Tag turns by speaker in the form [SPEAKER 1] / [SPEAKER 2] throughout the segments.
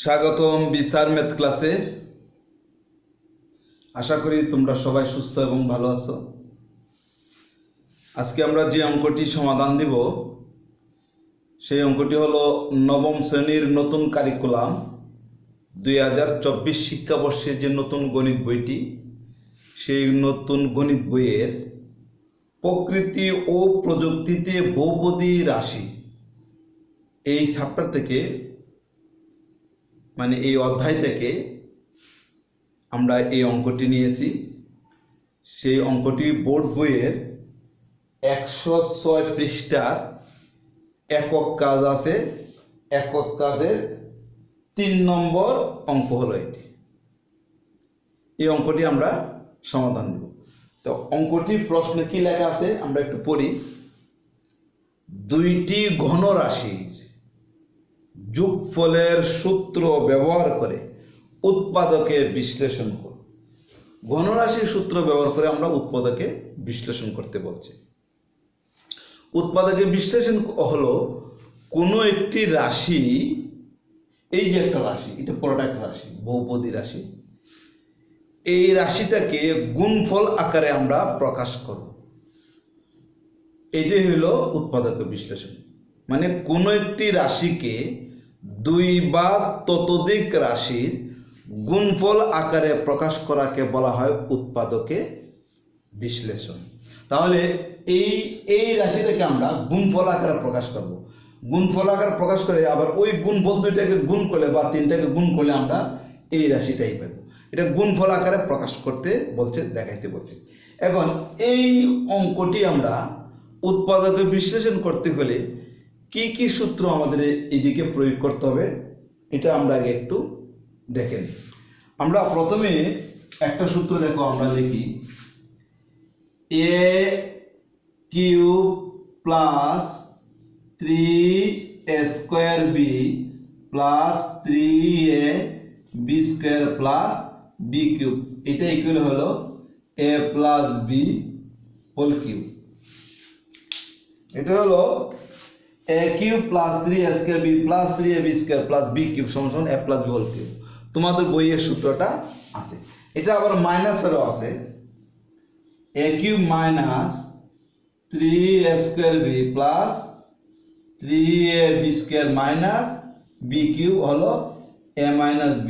[SPEAKER 1] স্বাগতম বিচার ম্যাথ ক্লাসে। আশা করি তোমরা সবাই সুস্থ এবং ভালো আছো। আজকে আমরা যে অঙ্কটি সমাধান দিব সেই অঙ্কটি হলো নবম শ্রেণীর নতুন কারিকুলাম 2024 শিক্ষাবর্ষের যে নতুন গণিত বইটি, সেই নতুন গণিত বইয়ের প্রকৃতি ও প্রযুক্তিতে বহুপদী রাশি এই চ্যাপ্টার থেকে, মানে এই অধ্যায় থেকে আমরা এই অঙ্কটি নিয়েছি। সেই অঙ্কটি বোর্ড বইয়ের 106 পৃষ্ঠার একক কাজ আছে। একক কাজের 3 নম্বর অঙ্ক হলো এটি। এই অঙ্কটি আমরা সমাধান দেব। তো অঙ্কটির প্রশ্নে কি লেখা আছে আমরা একটু পড়ি। দুইটি ঘন রাশির যোগফলের সূত্র ব্যবহার করে উৎপাদকের বিশ্লেষণ করো। ঘনরাশির সূত্র ব্যবহার করে আমরা উৎপাদকে বিশ্লেষণ করতে বলছি। উৎপাদকে বিশ্লেষণ হলো কোনো একটি রাশি, এই যে একটা রাশি, এটা পুরোটা একটা রাশি, বহুপদী রাশি। এই রাশিটাকে গুণফল আকারে আমরা প্রকাশ করব। এটাই হলো উৎপাদকে বিশ্লেষণ। মানে কোনো একটি রাশিকে দুই বা ততোধিক রাশির গুণফল আকারে প্রকাশ করাকে বলা হয় উৎপাদকে বিশ্লেষণ। তাহলে এই রাশিটাকে আমরা গুণফল আকারে প্রকাশ করব। গুণফল আকারে প্রকাশ করে আবার ওই গুণফল দুইটাকে গুণ করলে বা তিনটাকে গুণ করলে আমরা এই রাশিটাই পাব। এটা গুণফল আকারে প্রকাশ করতে বলছে, দেখাইতে বলছে। এখন এই অঙ্কটি আমরা উৎপাদকে বিশ্লেষণ করতে হলে কি কি সূত্র আমাদের এদিকে প্রয়োগ করতে হবে এটা আমরা আগে একটু দেখে নিই। আমরা প্রথমে একটা সূত্র দেখো, আমরা লিখি a cube plus 3a square b plus 3ab square plus b cube, এটা ইকুয়াল হলো a plus b whole cube. এটা হলো a cube plus 3a square b plus 3ab square plus b cube সমান সমান a plus b whole cube. তোমাদের বইয়ের সূত্রটা আছে। এটা আবার মাইনাসেরও আছে, a cube minus 3a square b plus 3ab square minus b cube হলো a minus b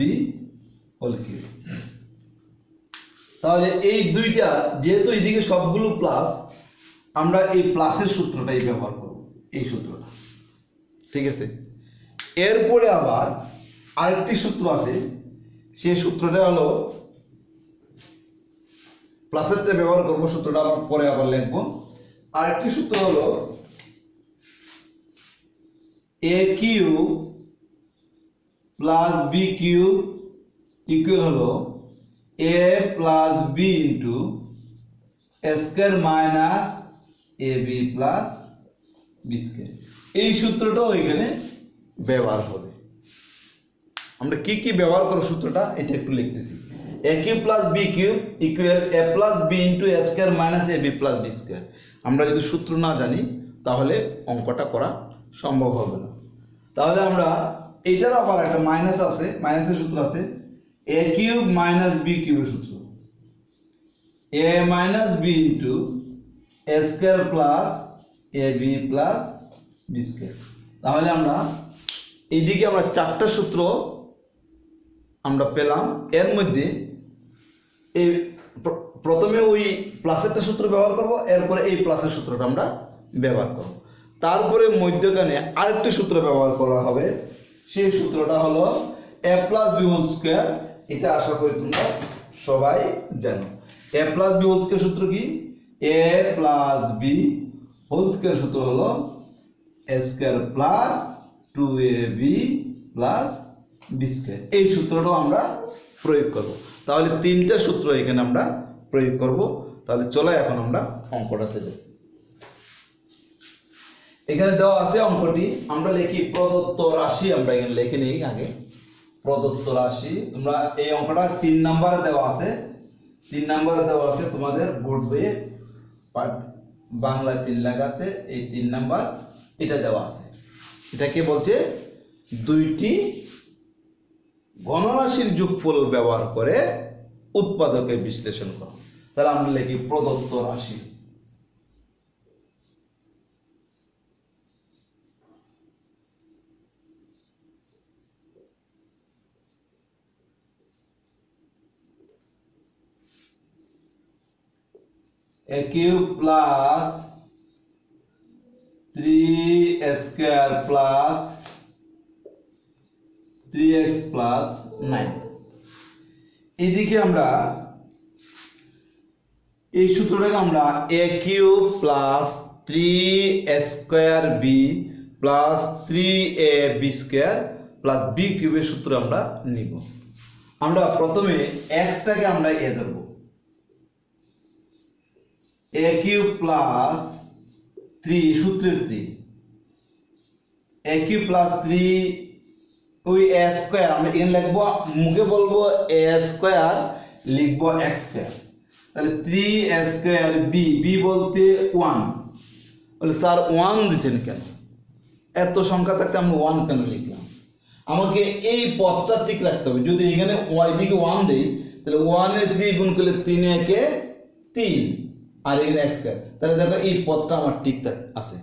[SPEAKER 1] whole cube. তাহলে এই দুইটা, যেহেতু এইদিকে সবগুলো প্লাস, আমরা এই প্লাসের সূত্রটাই ব্যবহার করব, এই সূত্রটা। ঠিক আছে। এরপরে আবার আরেকটি সূত্র আছে, সেই সূত্রটা হলো, প্লাসেরটা ব্যবহার করবো, সূত্রটা আবার পরে আবার লিখবো। আরেকটি সূত্র হলো a cube plus b cube equal হলো a plus b into a square minus ab plus b square. এই সূত্রটাও এখানে ব্যবহার হবে। আমরা কি কি ব্যবহার করব সূত্রটা এটা একটু লিখতেছি। a cube plus b cube equal a plus b into a square minus ab plus b square. আমরা যদি সূত্র না জানি তাহলে অঙ্কটা করা সম্ভব হবে না। তাহলে আমরা এইটার আবার একটা মাইনাস আছে, মাইনাসের সূত্র আছে a কিউব মাইনাস b কিউবের সূত্র, a minus b into a square plus ab plus b square. তাহলে আমরা এইদিকে আমরা চারটা সূত্র আমরা পেলাম। এর মধ্যে এই প্রথমে ওই প্লাসেরটা সূত্র ব্যবহার করব, এরপরে এই প্লাসের সূত্রটা আমরা ব্যবহার করব। তারপরে মধ্যখানে আরেকটি সূত্র ব্যবহার করা হবে, সেই সূত্রটা হলো a plus b whole square. এটা আশা করি তোমরা সবাই জানো। a plus b whole square সূত্র কি? a plus b whole square সূত্র হলো a square plus 2ab plus b square. এই সূত্রটাও আমরা প্রয়োগ করব। তাহলে তিনটা সূত্র এখানে আমরা প্রয়োগ করব। তাহলে চলো এখন আমরা অঙ্কটাতে যাই। এখানে দেওয়া আছে অঙ্কটি, আমরা লিখি প্রদত্ত রাশি। আমরা এখানে লিখে নিই আগে প্রদত্ত রাশি। তোমরা এই অঙ্কটা 3 নম্বরে দেওয়া আছে, 3 নম্বরে দেওয়া আছে তোমাদের বোর্ড বইয়ে, বাংলা 3 লেখা আছে, এই 3 নাম্বার এটা দেওয়া আছে। এটা কি বলছে? দুইটি ঘনরাশির যোগফল ব্যবহার করে উৎপাদকের বিশ্লেষণ করো। তাহলে আমরা লিখি প্রদত্ত রাশি a cube plus 3 square plus 3x plus 9। এদিকে আমরা এই সূত্রটাকে আমরা a cube plus 3 square b plus 3ab square plus b cube এর সূত্র আমরা নিব। আমরা প্রথমে x টাকে আমরা a ধরব, a cube plus 3 সূত্রের 3, a cube plus 3 ওই a স্কয়ার আমরা এখানে লিখবো, মুখে বলবো a স্কয়ার, লিখবো x স্কয়ার। তাহলে 3 স্কয়ার b, b বলতে 1, বলে স্যার 1 দিছেন কেন, এত সংখ্যা থাকতে আমরা 1 কেন লিখলাম? আমাকে এই পদটা ঠিক রাখতে হবে। যদি এখানে y দিকে 1 দেই তাহলে 1 এর 3 গুণ করলে 3 একে 3 আর এখানে x স্কয়ার, তাহলে দেখো এই পদটা আমার ঠিক আছে।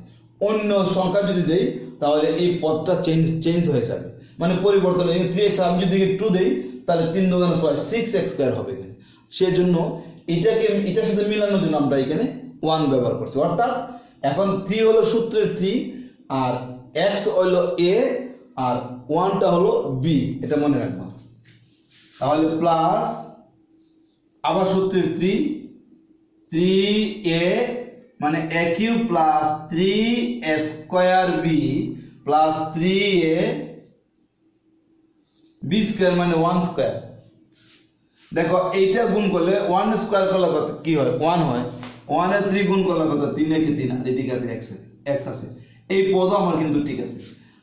[SPEAKER 1] অন্য সংখ্যা যদি দেই তাহলে এই পদটা চেঞ্জ হয়ে যাবে, মানে পরিবর্তন। এই 3x আমি যদি 2 দেই তাহলে 3 2 6 6x স্কয়ার হবে এখানে। সেজন্য এটার সাথে মিলানোর জন্য আমরা এখানে 1 ব্যবহার করছি। অর্থাৎ এখন 3 হলো সূত্রের 3 আর x হলো a আর 1টা হলো b, এটা মনে রাখবো। তাহলে প্লাস আবার সূত্রের 3a মানে a cube plus 3a square b plus 3a b square মানে 1 স্কয়ার। দেখো এইটা গুণ করলে 1 স্কয়ার করলে কত কি হয়? 1 হয়। 1 এর 3 গুণ করলে কত? 3 একে 3 আর এদিকে আছে x আছে। এই পদ আমার কিন্তু ঠিক আছে।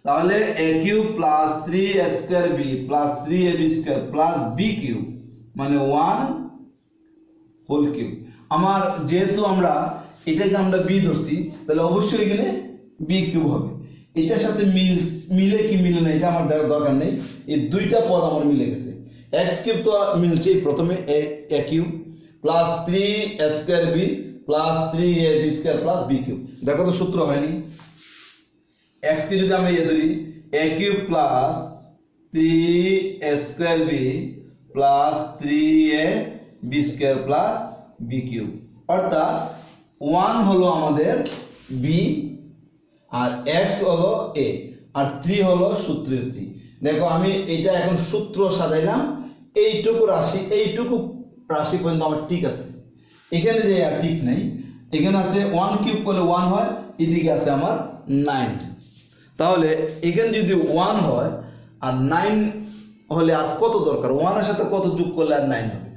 [SPEAKER 1] তাহলে a cube plus 3a square b plus 3ab square plus b cube মানে 1 হোল কিউব। আমার যেহেতু আমরা এটাকে আমরা b ধরছি তাহলে অবশ্যই এখানে b কিউব হবে। এটার সাথে মিলে কি মিলে না এটা আমার দেখার দরকার নেই, এই দুইটা পদ আমার মিলে গেছে। x কিউব তো মিলছে, প্রথমে a cube plus 3a square b plus 3ab square plus b cube. দেখো তো সূত্র হয়নি। x কে যদি আমরা ধরি a cube plus 3a square b plus 3ab square plus b cube, অর্থাৎ 1 হলো আমাদের b আর x হলো a আর 3 হলো সূত্রের 3। দেখো আমি এটা এখন সূত্র সাজাইলাম, এইটুকু রাশি পর্যন্ত আমার ঠিক আছে। এখানে যে আর ঠিক নাই, এখানে আছে 1 কিউব করলে 1 হয়, এদিকে আছে আমার 9। তাহলে এখানে যদি 1 হয় আর 9 হলে আর কত দরকার? 1 এর সাথে কত যোগ করলে আর 9 হবে?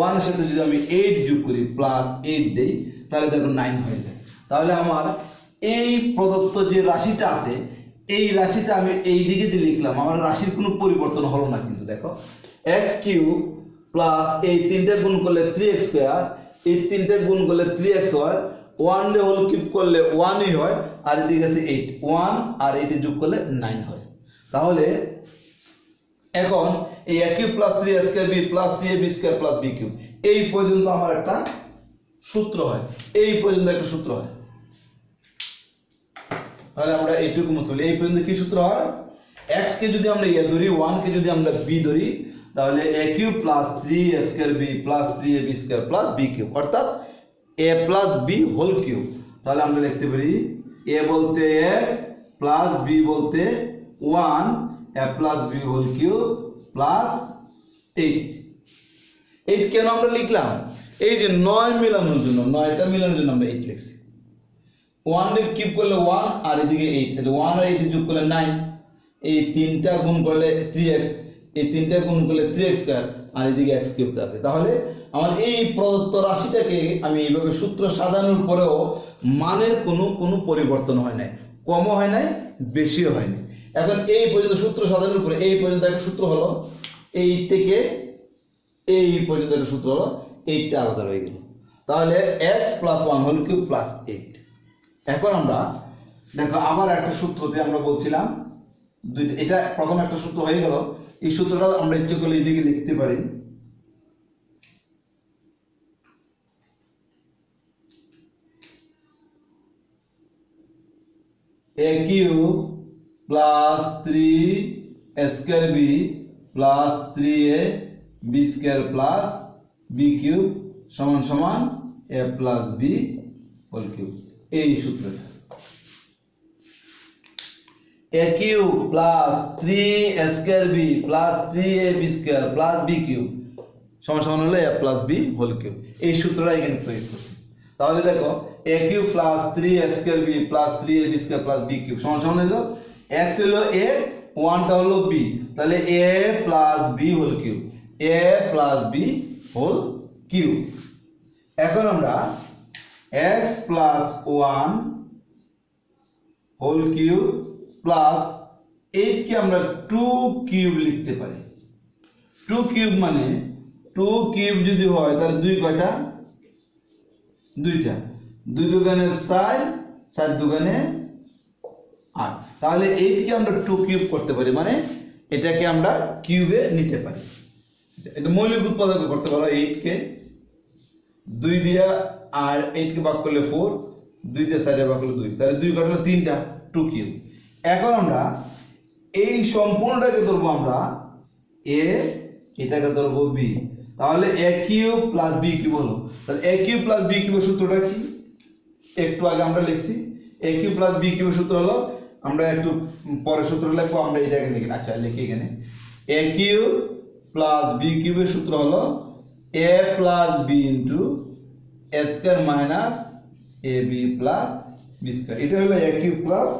[SPEAKER 1] 1 এর সাথে যদি আমি 8 যোগ করি প্লাস 8 দেই তাহলে দেখো 9 হয়ে যায়। তাহলে আমার এই প্রদত্ত যে রাশিটা আছে এই রাশিটা আমি এই দিকে যে লিখলাম, আমার রাশির কোনো পরিবর্তন হলো না কিন্তু। দেখো x কিউব প্লাস এই 3টা গুণ করলে 3x স্কয়ার, এই 3টা গুণ করলে 3x হয়, 1 এর হোল কিউব করলে 1ই হয় আর এদিকে আছে 8, 1 আর 8 যোগ করলে 9 হয়। তাহলে এখন এই a cube plus 3a square b plus 3ab square plus b cube এই পর্যন্ত আমার একটা সূত্র হয়, এই পর্যন্ত একটা সূত্র হয়। তাহলে আমরা এইটুকু মুছলি, এই পর্যন্ত কি সূত্র হয়? x কে যদি আমরা a ধরি, 1 কে যদি আমরা b ধরি, তাহলে a cube plus 3a square b plus 3ab square plus b cube, অর্থাৎ a plus b whole cube. তাহলে আমরা লিখতে পারি a বলতে x প্লাস b বলতে 1 a plus b whole cube plus 8। 8 কেন আমরা লিখলাম? এই যে 9 মেলানোর জন্য, 9টা মেলানোর জন্য আমরা 8 লিখছি। 1 এর কিউব করলে 1 আর এদিকে 8, তাহলে 1 আর 8 যোগ করলে 9, এই 3টা গুণ করলে 3x, এই 3টা গুণ করলে 3x স্কয়ার আর এদিকে x কিউব আছে। তাহলে আমার এই প্রদত্ত রাশিটাকে আমি এইভাবে সূত্র সাজানোর পরেও মানের কোনো পরিবর্তন হয় নাই, কমও হয় নাই বেশিও হয় নাই। এখন এই পর্যন্ত সূত্র সাজানোর পরে এই পর্যন্ত একটা সূত্র হলো, এই থেকে এই পর্যন্ত একটা সূত্র হলো, 8টা আলাদা হয়ে গেল। তাহলে x plus 1 whole cube plus 8। এখন আমরা দেখো আবার একটা সূত্রতে আমরা বলছিলাম দুইটা, এটা প্রথম একটা সূত্র হয়ে গেল, এই সূত্রটা আমরা ইচ্ছে করলে এদিকে লিখতে পারি। a cube plus 3 a square b plus 3a b square plus b cube সমান সমান a plus b whole cube। এই সূত্রটা a cube plus 3 a square b plus 3a b square plus b cube সমান সমান হলো a plus b whole cube। এই সূত্রটা এখানে প্রয়োগ করছি। তাহলে দেখো a cube plus 3 a square b plus 3a b square plus b cube সমান সমান হলো x হলো a, 1টা হলো b, তাহলে a plus b whole cube, a plus b whole cube। এখন আমরা x plus 1 whole cube plus 8 কে আমরা 2 cube লিখতে পারি। 2 কিউব মানে 2 কিউব যদি হয় তাহলে 2 কয়টা? 2টা, 2 দুগুণে 4, 4 দুগুণে 8, তাহলে 8 কে আমরা 2 কিউব করতে পারি, মানে এটাকে আমরা কিউবে নিতে পারি। এটা মৌলিক উৎপাদক করতে পারো। 8 কে 2 দিয়া আর 8 কে ভাগ করলে 4, 2 দিয়ে 4 এ ভাগ করলে 2, তাহলে 2 কাটলে 3টা, 2 কিউব। এখন আমরা এই সম্পূর্ণটাকে ধরবো আমরা a, এটাকে ধরবো b, তাহলে a cube plus b cube হলো। তাহলে a কিউব প্লাস b কিউবের সূত্রটা কি? একটু আগে আমরা লিখছি। a কিউব প্লাস b কিউবের সূত্র হলো, আমরা একটু পরে সূত্র লিখবো, আমরা এটাকে লিখি। আচ্ছা লিখি এখানে a কিউব প্লাস b কিউবের সূত্র হলো a plus b into a square minus ab plus b square. এটা হলো a cube plus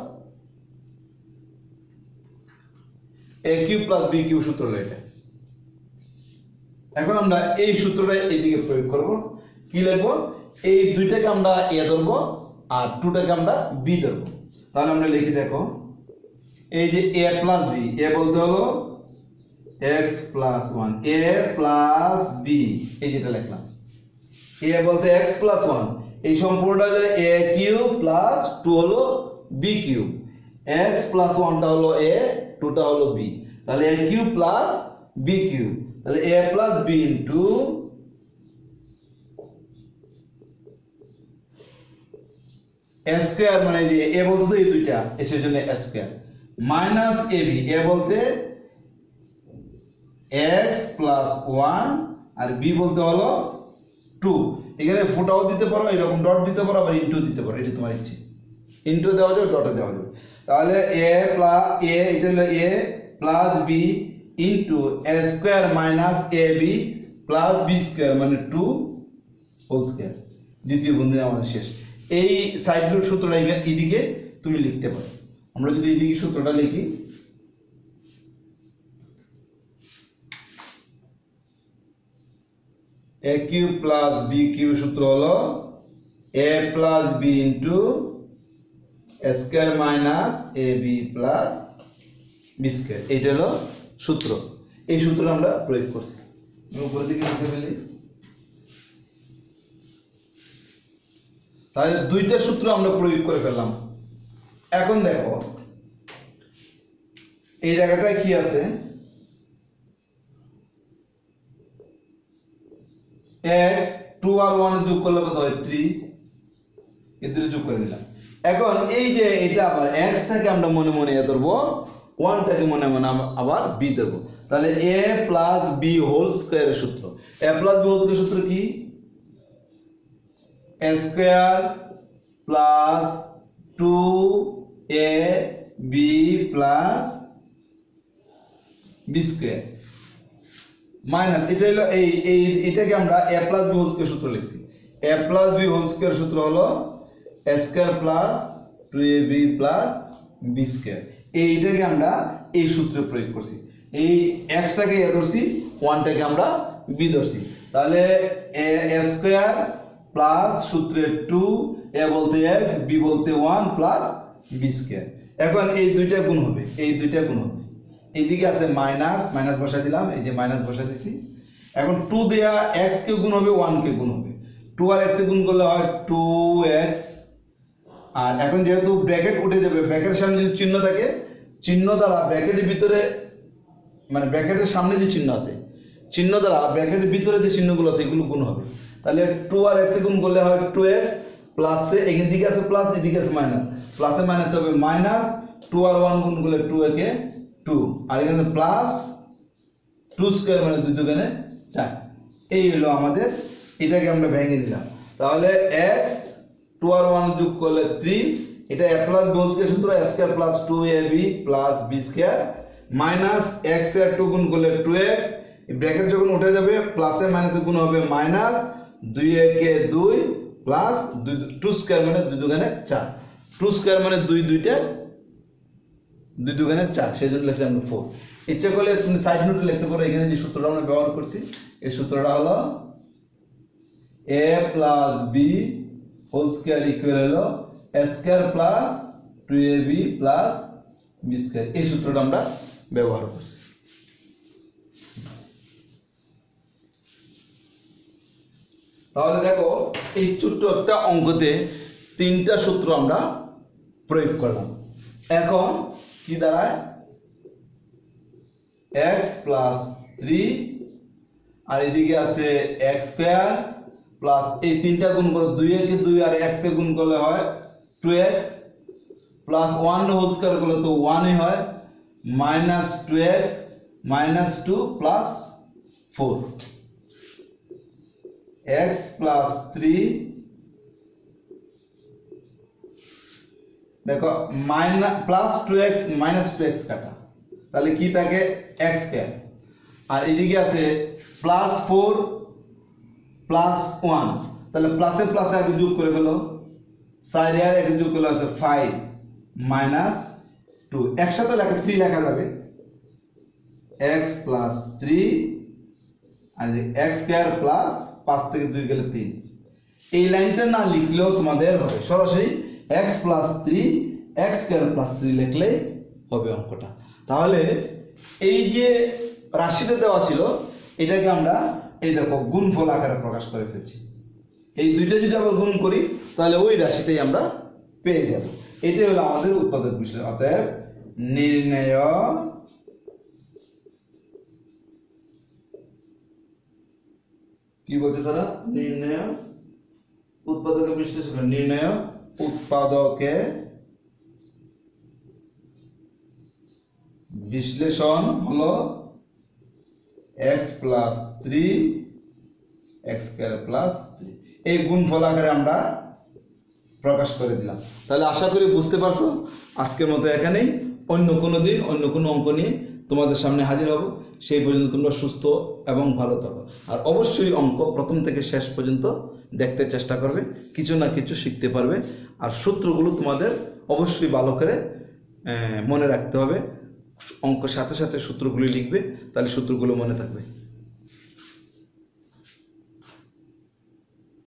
[SPEAKER 1] a cube plus b cube সূত্র হলো এটা। এখন আমরা এই সূত্রটা এইদিকে প্রয়োগ করব। কি লিখবো? এই দুইটাকে আমরা a ধরবো আর 2টাকে আমরা b ধরবো। তাহলে আমরা লিখি, দেখো এই যে a প্লাস b, a বলতে হলো x plus 1, a plus b, এই যেটা লিখলাম a বলতে x প্লাস 1, এই সম্পূর্ণটা হলো a কিউব প্লাস 2 হলো b কিউব, x প্লাস 1টা হলো a, 2টা হলো b, তাহলে a cube plus b cube, তাহলে a plus b into a square, মানে যে a বলতে এই দুইটা, এর জন্য a square, minus ab, a বলতে x প্লাস 1 আর b বলতে হলো 2। এখানে ফুটাও দিতে পারো, এরকম ডট দিতে পারো, আবার ইনটু দিতে পারো, এটা তোমার ইচ্ছে। ইনটু দেওয়া যাবে, ডটে দেওয়া যাবে। তাহলে a প্লাস a, এটা হলো a plus b into a square minus ab plus b square, মানে 2 হোল স্কয়ার। দ্বিতীয় বন্ধনী আমাদের শেষ। এই সাইডগুলোর সূত্রটা এদিকে তুমি লিখতে পারো। আমরা যদি এদিকে সূত্রটা লিখি, a cube plus b cube সূত্র হলো a plus b into a square minus ab plus b square. এইটা হলো সূত্র। এই সূত্র আমরা প্রয়োগ করছি। উপরের দিকে লিখে ফেলি। তাহলে দুইটা সূত্র আমরা প্রয়োগ করে ফেললাম। এখন দেখো এই জায়গাটায় কি আছে? x 2 আর 1 যোগ করলে কত হয়? 3, এই দুটো যোগ করে নিলাম। এখন এই যে এটা আবার x টাকে আমরা মনে মনে ধরবো, 1 টাকে মনে মনে আবার b ধরবো। তাহলে a প্লাস b হোল স্কয়ারের সূত্র, a প্লাস b হোল স্কয়ারের সূত্র কি? a square plus 2ab plus b square minus, এটা হলো এটাকে আমরা a plus b whole square সূত্র লিখছি। a plus b whole square সূত্র হলো a square plus 2ab plus b square. এইটাকে আমরা এই সূত্রে প্রয়োগ করছি। এই x টাকে a ধরছি, 1 টাকে আমরা b ধরছি। তাহলে a স্কয়ার প্লাস সূত্রে 2, a বলতে x, b বলতে 1 প্লাস b স্কয়ার। এখন এই দুইটা গুণ হবে, এই দুইটা গুণ হবে। এইদিকে আছে মাইনাস, মাইনাস বসা দিলাম, এই যে মাইনাস বসা দিছি। এখন 2 দেয়া x কে গুণ হবে, 1 কে গুণ হবে। 2 আর x কে গুণ করলে হয় 2x, আর এখন যেহেতু ব্র্যাকেট উঠে যাবে, ব্র্যাকেটের সামনে যদি চিহ্ন থাকে, চিহ্ন দ্বারা ব্র্যাকেটের ভিতরে মানে ব্র্যাকেটের সামনে যে চিহ্ন আছে চিহ্ন দ্বারা ব্র্যাকেটের ভিতরে যে চিহ্নগুলো আছে এগুলো গুণ হবে। তাহলে 2 আর x গুণ করলে হয় 2x প্লাসে এখান দিকে আছে প্লাস এদিকে আছে মাইনাস, প্লাসে মাইনাস হবে মাইনাস 2 আর 1 গুণ করলে 2 একে 2 আর এখানে প্লাস 2 স্কয়ার মানে 2 দুগুণে 4। এই হলো আমাদের, এটাকে আমরা ভেঙে দিলাম। তাহলে x 2 আর 1 যোগ করলে 3, এটা a plus b whole square সূত্র a square plus 2ab plus b square minus x এর 2 গুণ করলে 2x, এই ব্র্যাকেট যখন উঠে যাবে প্লাসে মাইনাসে গুণ হবে মাইনাস 2 একে 2 প্লাস 2 স্কয়ার মানে 2 দুগুণে 4, 2 স্কয়ার মানে 2 দুইটা 2 দুগুণে 4, সেজন্য লিখলাম 4। ইচ্ছা করলে তুমি সাইড নোটে লিখতে পারো, এখানে যে সূত্রটা আমরা ব্যবহার করছি এই সূত্রটা হলো a plus b whole square equal হলো a square plus 2ab plus b square, এই সূত্রটা আমরা ব্যবহার করছি। তাহলে দেখো এই ছোট্ট একটা অঙ্কতে 3টা সূত্র আমরা প্রয়োগ করলাম। এখন কি দাঁড়ায় x প্লাস 3 আর এদিকে আছে x স্কয়ার প্লাস এই 3টা গুণ করে 2 একে 2 আর x এ গুণ করলে হয় 2x প্লাস 1 হোল স্কয়ার করলে তো 1 ই হয় minus 2x minus 2 plus 4, x plus 3 দেখো minus plus 2x minus 2x কাটা, তাহলে কি থাকে x স্কয়ার আর এদিকে আছে প্লাস 4 প্লাস 1, তাহলে প্লাসে প্লাসে আগে যোগ করে ফেলো 4 আর আগে যোগ করলে আছে 5 মাইনাস 2, একসাথে লেখা 3 লেখা যাবে x প্লাস 3 আর যে x স্কয়ার প্লাস 5 থেকে 2 গেলে 3। এই লাইনটা না লিখলেও তোমাদের হবে, সরাসরি x plus 3 x square plus 3 লিখলেই হবে অঙ্কটা। তাহলে এই যে রাশিটা দেওয়া ছিল এটাকে আমরা এই দেখো গুণফল আকারে প্রকাশ করে ফেলছি। এই দুইটা যদি আমরা গুণ করি তাহলে ওই রাশিটাই আমরা পেয়ে যাব। এটাই হলো আমাদের উৎপাদক বিশ্লেষণ। অতএব নির্ণয় কি বলছে তারা, নির্ণয় উৎপাদকের বিশ্লেষণ, নির্ণয় উৎপাদকে বিশ্লেষণ হলো x plus 3 x square plus 3, এই গুণফল আকারে আমরা প্রকাশ করে দিলাম। তাহলে আশা করি বুঝতে পারছো। আজকের মতো এখানেই, অন্য কোনো দিন অন্য কোনো অঙ্ক নিয়ে তোমাদের সামনে হাজির হব। সেই পর্যন্ত তোমরা সুস্থ এবং ভালো থাকো। আর অবশ্যই অঙ্ক প্রথম থেকে শেষ পর্যন্ত দেখতে চেষ্টা করবে, কিছু না কিছু শিখতে পারবে। আর সূত্রগুলো তোমাদের অবশ্যই ভালো করে মনে রাখতে হবে। অঙ্কের সাথে সাথে সূত্রগুলি লিখবে, তাহলে সূত্রগুলো মনে থাকবে।